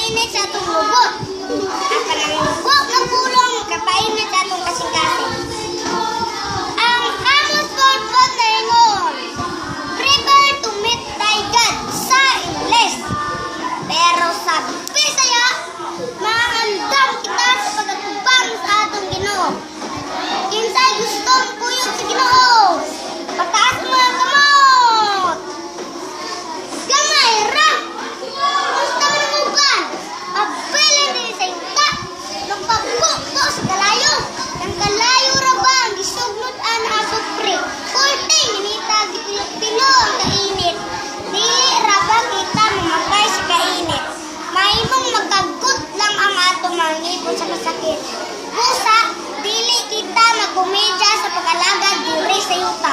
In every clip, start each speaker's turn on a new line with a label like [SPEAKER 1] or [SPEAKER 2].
[SPEAKER 1] makainit sa atong lubot. Ang panangubok ng pulong kapainit sa atong kasing-kasing. Ang Amos 4:4 na ingon, prepare to meet thy God sa Ingles. Pero sa Bisaya, maandam kita sa pagkatubang sa atong Ginoo. Kinsay gustong kuyog sa Ginoo, pataas mga kamot. Gamay ra. Gusto mo namugan. Pabilin din sa yuta. Magpagbuko sa kalayo. Ang kalayo ra ba ang gisugnod ana asupre. 14 minita gipilo ang kainit. Dili ra ba kita mamakay sa kainit. Mahimong magkagut lang ang atong mangipon sa kasakit. Busa, dili kita magkomedya sa pag-alagad diri sa yuta.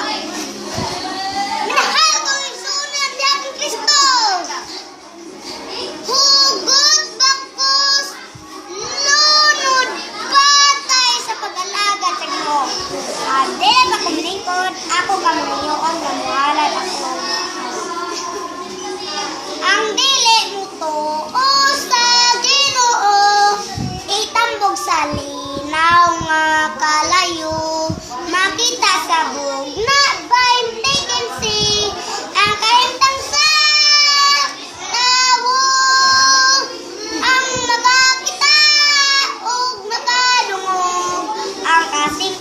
[SPEAKER 1] Minahal ko ang sunan di aking Kristo. Hugot bakos, lunod patay sa pag-alagad sa Ginoo. Ade ka kumlingkod, ako kamuniyoon nga muhalad ako. Ang dili mo to o sa Ginoo, itambog sa linaw nga kalayo, makita sa bugna by taken see, ang kahimtang sa tawo, ang makakita o makadungog, ang kasing